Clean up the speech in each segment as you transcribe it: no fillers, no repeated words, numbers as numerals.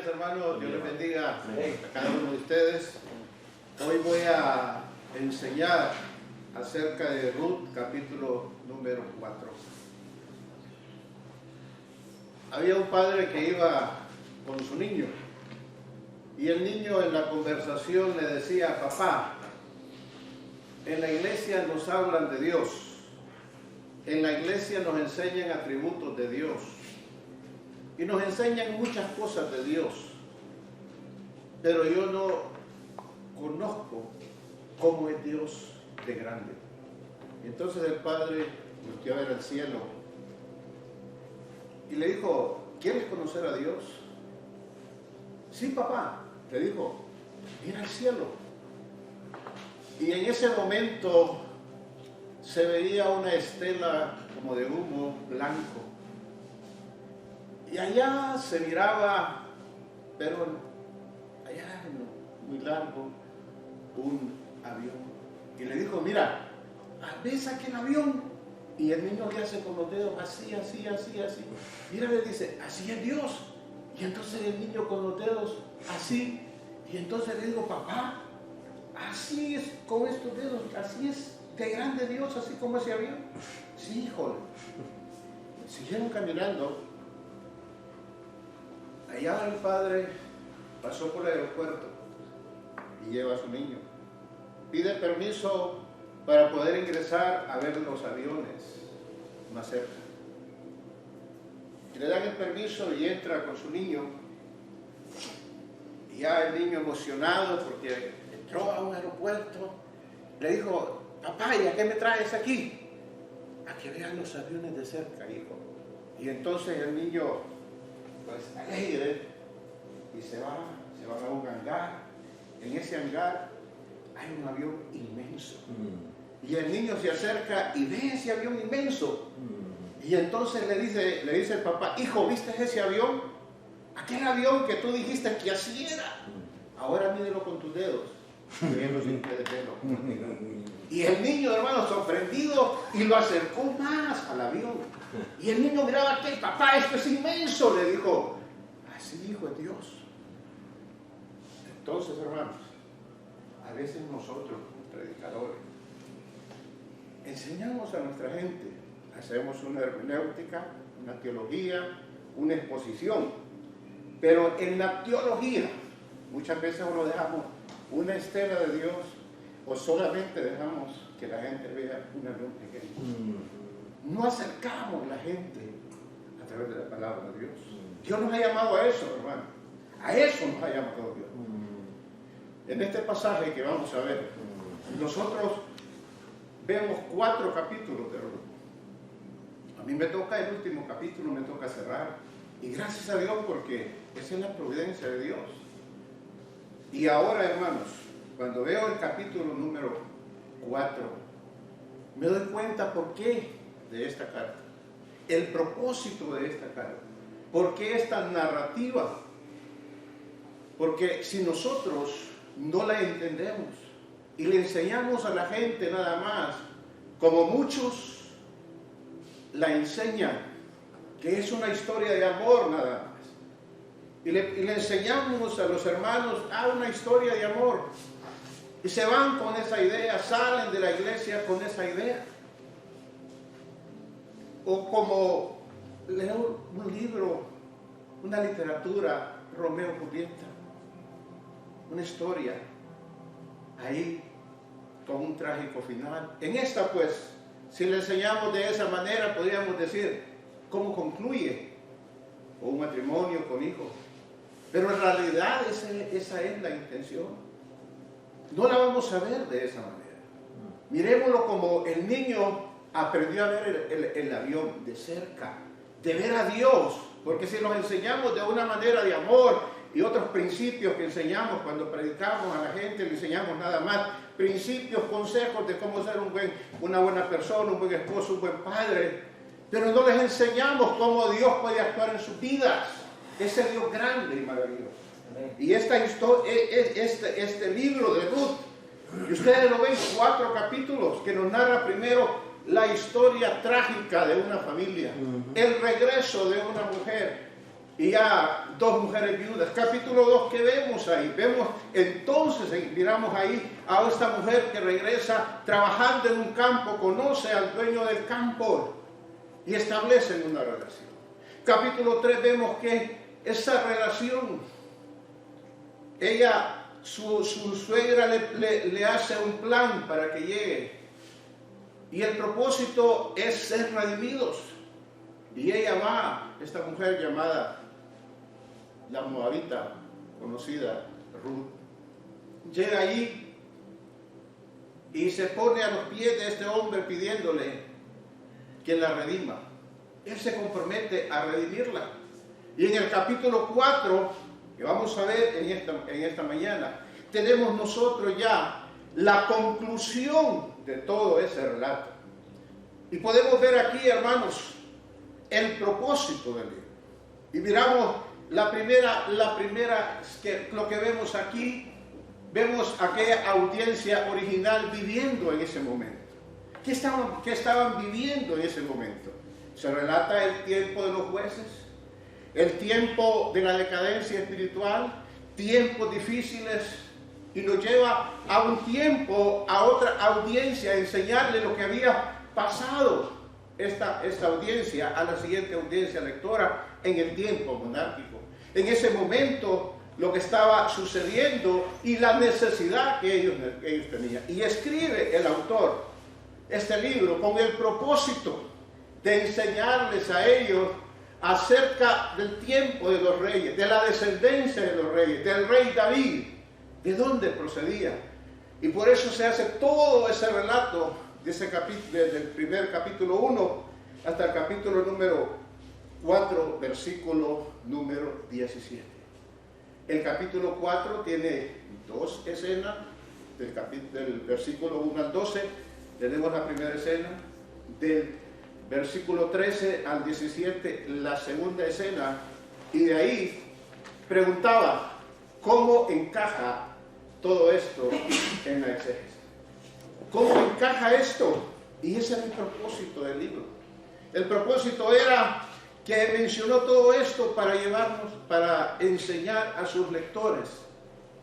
hermanos. Dios les bendiga a cada uno de ustedes. Hoy voy a enseñar acerca de Ruth, capítulo número 4. Había un padre que iba con su niño y el niño en la conversación le decía: papá, en la iglesia nos hablan de Dios, en la iglesia nos enseñan atributos de Dios y nos enseñan muchas cosas de Dios, pero yo no conozco cómo es Dios de grande. Y entonces el padre volteó a ver al cielo y le dijo: ¿quieres conocer a Dios? Sí, papá, le dijo, mira al cielo. Y en ese momento se veía una estela como de humo blanco. Y allá se miraba, pero allá muy largo, un avión. Y le dijo: mira, ¿ves aquel avión? Y el niño le hace con los dedos así, así, así, así. Mira, le dice: así es Dios. Y entonces el niño con los dedos así. Y entonces le digo: papá, así es con estos dedos, así es de grande Dios, así como ese avión. Sí, hijo. Siguieron caminando. Allá el padre pasó por el aeropuerto y lleva a su niño. Pide permiso para poder ingresar a ver los aviones más cerca. Y le dan el permiso y entra con su niño. Y ya el niño, emocionado porque entró a un aeropuerto, le dijo: papá, ¿y a qué me traes aquí? A que vean los aviones de cerca, hijo. Y entonces el niño, pues alegre, y se van a un hangar. En ese hangar hay un avión inmenso. Y el niño se acerca y ve ese avión inmenso. Y entonces le dice el papá: hijo, ¿viste ese avión? Aquel avión que tú dijiste que así era. Ahora mídelo con tus dedos. Viendo sin pie de pelo. Y el niño, hermano, sorprendido, y lo acercó más al avión. Y el niño miraba aquel: papá, esto es inmenso. Le dijo: así, hijo, es Dios. Entonces, hermanos, a veces nosotros, predicadores, enseñamos a nuestra gente, hacemos una hermenéutica, una teología, una exposición, pero en la teología muchas veces no dejamos una estela de Dios o solamente dejamos que la gente vea un avión pequeño. No acercamos a la gente a través de la palabra de Dios. Dios nos ha llamado a eso, hermano. A eso nos ha llamado Dios. En este pasaje que vamos a ver, nosotros vemos 4 capítulos de Ruth. A mí me toca el último capítulo, me toca cerrar. Y gracias a Dios, porque esa es la providencia de Dios. Y ahora, hermanos, cuando veo el capítulo número 4, me doy cuenta por qué de esta carta. El propósito de esta carta. ¿Por qué esta narrativa? Porque si nosotros no la entendemos y le enseñamos a la gente nada más, como muchos la enseñan, que es una historia de amor nada más, y le enseñamos a los hermanos una historia de amor, y se van con esa idea, salen de la iglesia con esa idea. O como leo un libro, una literatura, Romeo y Julieta, una historia ahí con un trágico final. En esta, pues, si le enseñamos de esa manera, podríamos decir cómo concluye, o un matrimonio con hijos. Pero en realidad esa es la intención. No la vamos a ver de esa manera. Miremoslo como el niño aprendió a ver el avión de cerca, de ver a Dios, porque si nos enseñamos de una manera de amor y otros principios que enseñamos cuando predicamos a la gente, le enseñamos nada más principios, consejos de cómo ser una buena persona, un buen esposo, un buen padre, pero no les enseñamos cómo Dios puede actuar en sus vidas, ese Dios grande y maravilloso. Y esta historia, este libro de Ruth, y ustedes lo ven, 4 capítulos que nos narra primero la historia trágica de una familia, el regreso de una mujer y ya 2 mujeres viudas. Capítulo 2, ¿qué vemos ahí? Vemos entonces, miramos ahí a esta mujer que regresa trabajando en un campo, conoce al dueño del campo y establecen una relación. Capítulo 3 vemos que esa relación, su suegra le hace un plan para que llegue. Y el propósito es ser redimidos. Y ella va, esta mujer llamada la moabita, conocida Ruth, llega allí y se pone a los pies de este hombre pidiéndole que la redima. Él se compromete a redimirla. Y en el capítulo 4, que vamos a ver en esta mañana, tenemos nosotros ya la conclusión de todo ese relato. Y podemos ver aquí, hermanos, el propósito del libro. Y miramos lo que vemos aquí, vemos aquella audiencia original viviendo en ese momento. ¿Qué estaban viviendo en ese momento? Se relata el tiempo de los jueces, el tiempo de la decadencia espiritual, tiempos difíciles, y nos lleva a un tiempo, a otra audiencia, a enseñarle lo que había pasado esta audiencia a la siguiente audiencia lectora en el tiempo monárquico. En ese momento, lo que estaba sucediendo y la necesidad que ellos tenían. Y escribe el autor este libro con el propósito de enseñarles a ellos acerca del tiempo de los reyes, de la descendencia de los reyes, del rey David, de dónde procedía. Y por eso se hace todo ese relato de ese desde el primer capítulo 1 hasta el capítulo número 4, versículo número 17. El capítulo 4 tiene 2 escenas, del versículo 1 al 12, tenemos la primera escena, del versículo 13 al 17, la segunda escena, y de ahí preguntaba, ¿cómo encaja todo esto en la exégesis? ¿Cómo encaja esto? Y ese era el propósito del libro. El propósito era que mencionó todo esto para llevarnos, para enseñar a sus lectores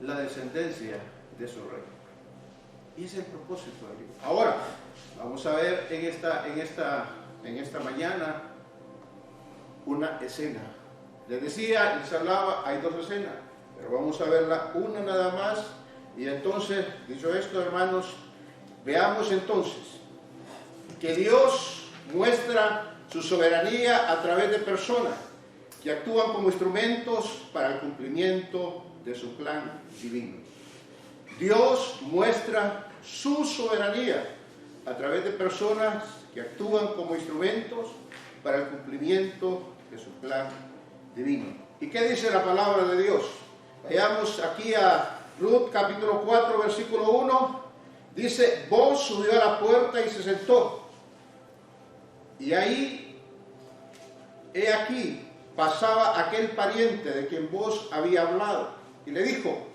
la descendencia de su rey. Y ese es el propósito del libro. Ahora, vamos a ver en esta mañana una escena. Les decía, les hablaba, hay 2 escenas, pero vamos a verla una nada más. Y entonces, dicho esto, hermanos, veamos entonces que Dios muestra su soberanía a través de personas que actúan como instrumentos para el cumplimiento de su plan divino. Dios muestra su soberanía a través de personas que actúan como instrumentos para el cumplimiento de su plan divino. ¿Y qué dice la palabra de Dios? Veamos aquí a Ruth capítulo 4 versículo 1. Dice, Boaz subió a la puerta y se sentó. Y ahí, he aquí, pasaba aquel pariente de quien Boaz había hablado. Y le dijo,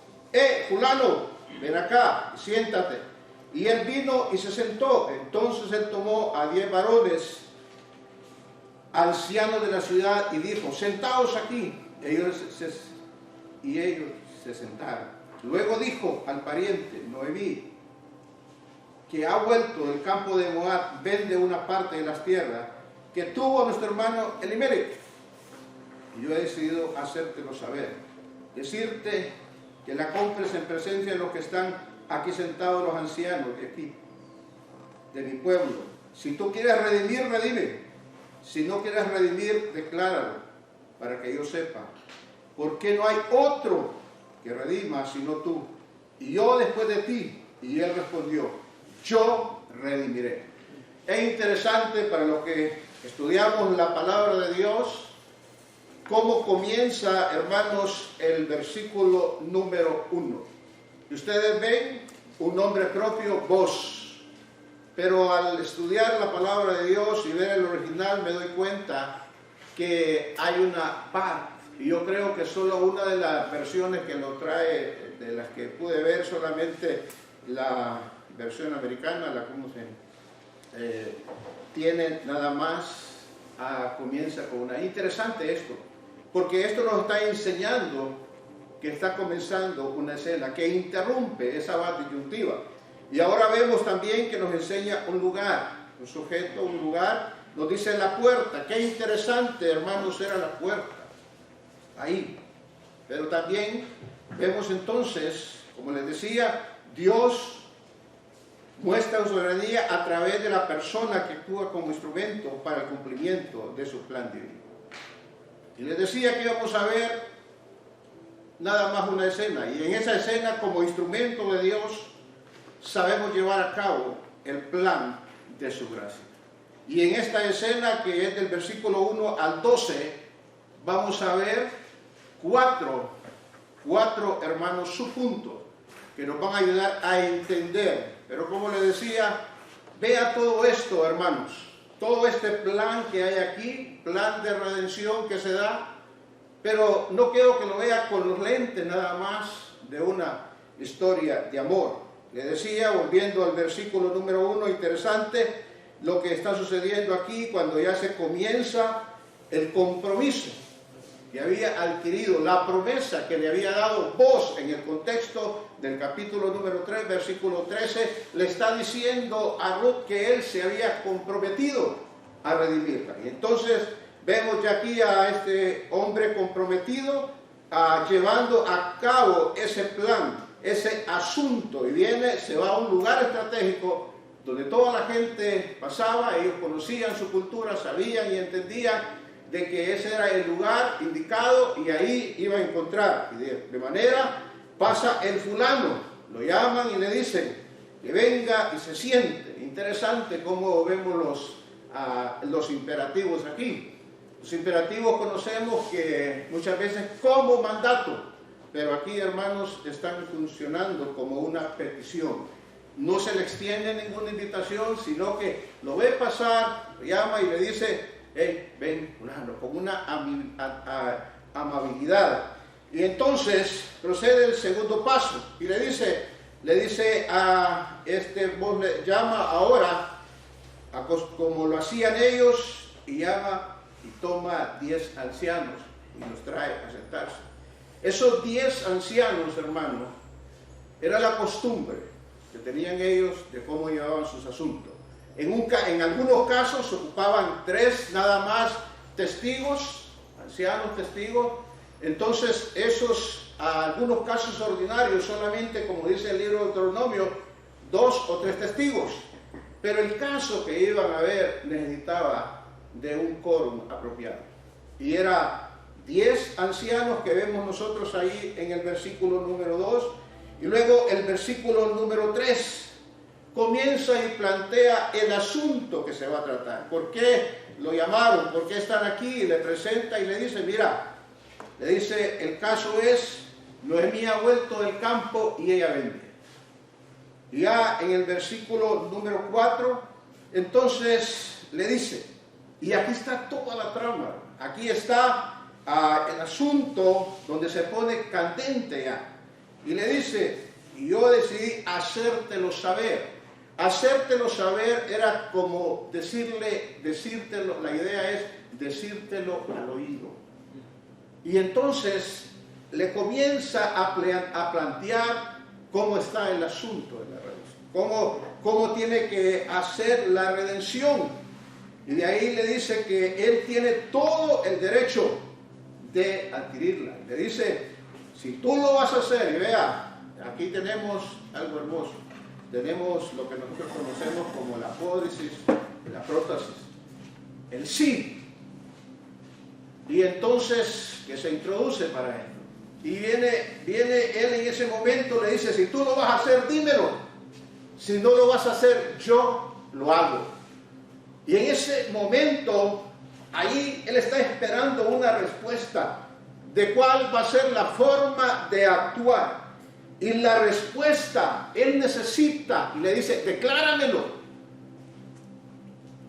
fulano, ven acá, siéntate. Y él vino y se sentó. Entonces él tomó a 10 varones, ancianos de la ciudad, y dijo, sentaos aquí. Ellos se sentaron. Luego dijo al pariente, Noemí, que ha vuelto del campo de Moab, vende una parte de las tierras que tuvo nuestro hermano Elimelech. Y yo he decidido hacértelo saber, decirte que la compres en presencia de los que están aquí sentados, los ancianos de aquí, de mi pueblo. Si tú quieres redimir, redime. Si no quieres redimir, decláralo, para que yo sepa. Porque no hay otro que redima sino tú, y yo después de ti. Y él respondió, yo redimiré. Es interesante para los que estudiamos la palabra de Dios, cómo comienza, hermanos, el versículo número 1. Y ustedes ven un nombre propio, Boaz. Pero al estudiar la palabra de Dios y ver el original, me doy cuenta que hay una Bar. Y yo creo que solo una de las versiones que lo trae, de las que pude ver, solamente la versión americana, tiene nada más, comienza con una. Interesante esto, porque esto nos está enseñando que está comenzando una escena que interrumpe esa disyuntiva. Y ahora vemos también que nos enseña un lugar, un sujeto, un lugar, nos dice la puerta. Qué interesante, hermanos, era la puerta, ahí. Pero también vemos entonces, como les decía, Dios muestra su soberanía a través de la persona que actúa como instrumento para el cumplimiento de su plan divino. Y les decía que íbamos a ver nada más una escena, y en esa escena, como instrumento de Dios, sabemos llevar a cabo el plan de su gracia. Y en esta escena, que es del versículo 1 al 12, vamos a ver cuatro hermanos subpuntos que nos van a ayudar a entender. Pero como les decía, vea todo esto, hermanos, todo este plan que hay aquí, plan de redención que se da, pero no quiero que lo vea con los lentes nada más de una historia de amor. Le decía, volviendo al versículo número 1, interesante lo que está sucediendo aquí cuando ya se comienza el compromiso que había adquirido, la promesa que le había dado Boaz en el contexto del capítulo número 3, versículo 13, le está diciendo a Ruth que él se había comprometido a redimirla. Y entonces vemos ya aquí a este hombre comprometido llevando a cabo ese plan, ese asunto, y viene, se va a un lugar estratégico donde toda la gente pasaba, ellos conocían su cultura, sabían y entendían de que ese era el lugar indicado y ahí iba a encontrar. Y de manera pasa el fulano, lo llaman y le dicen que venga y se siente. Interesante cómo vemos los imperativos aquí. Los imperativos conocemos que muchas veces como mandato, pero aquí, hermanos, están funcionando como una petición. No se le extiende ninguna invitación, sino que lo ve pasar, lo llama y le dice: hey, ven, fulano, con una amabilidad. Y entonces procede el segundo paso y le dice a vos le llama ahora, como lo hacían ellos, y llama y toma 10 ancianos y los trae a sentarse. Esos 10 ancianos, hermanos, era la costumbre que tenían ellos de cómo llevaban sus asuntos. En algunos casos se ocupaban 3 nada más testigos, ancianos testigos. Entonces esos, algunos casos ordinarios, solamente, como dice el libro de Deuteronomio, 2 o 3 testigos. Pero el caso que iban a ver necesitaba de un quórum apropiado. Y era 10 ancianos que vemos nosotros ahí en el versículo número 2. Y luego el versículo número 3 comienza y plantea el asunto que se va a tratar. ¿Por qué lo llamaron? ¿Por qué están aquí? Y le presenta y le dice, mira, le dice, el caso es, Noemí ha vuelto del campo y ella vende. Y ya en el versículo número 4, entonces le dice, y aquí está toda la trama, aquí está el asunto donde se pone candente ya. Y le dice, y yo decidí hacértelo saber. Hacértelo saber era como decírtelo, la idea es decírtelo al oído. Y entonces le comienza a plantear cómo está el asunto de la redención, cómo tiene que hacer la redención. Y de ahí le dice que él tiene todo el derecho de adquirirla. Le dice, si tú lo vas a hacer, y vea, aquí tenemos algo hermoso. Tenemos lo que nosotros conocemos como la apódisis y la próstasis. El sí. Y entonces, que se introduce para esto. Y viene él en ese momento, le dice, si tú lo vas a hacer, dímelo. Si no lo vas a hacer, yo lo hago. Y en ese momento, ahí él está esperando una respuesta de cuál va a ser la forma de actuar. Y la respuesta, él necesita, y le dice, decláramelo.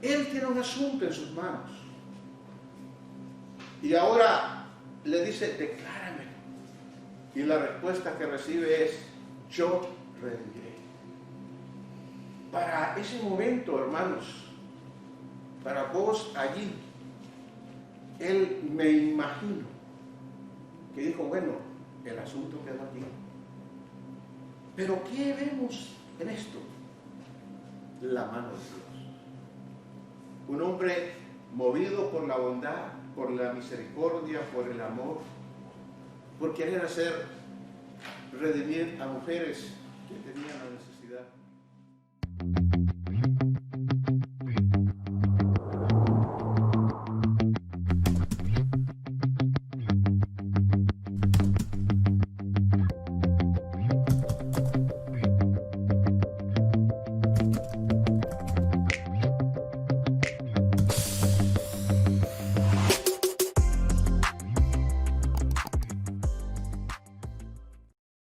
Él tiene un asunto en sus manos. Y ahora le dice, decláramelo. Y la respuesta que recibe es, yo rendiré. Para ese momento, hermanos, para vos allí, él me imagino que dijo, bueno, el asunto quedó aquí. Pero ¿qué vemos en esto? La mano de Dios. Un hombre movido por la bondad, por la misericordia, por el amor, por querer redimir a mujeres que tenían la necesidad.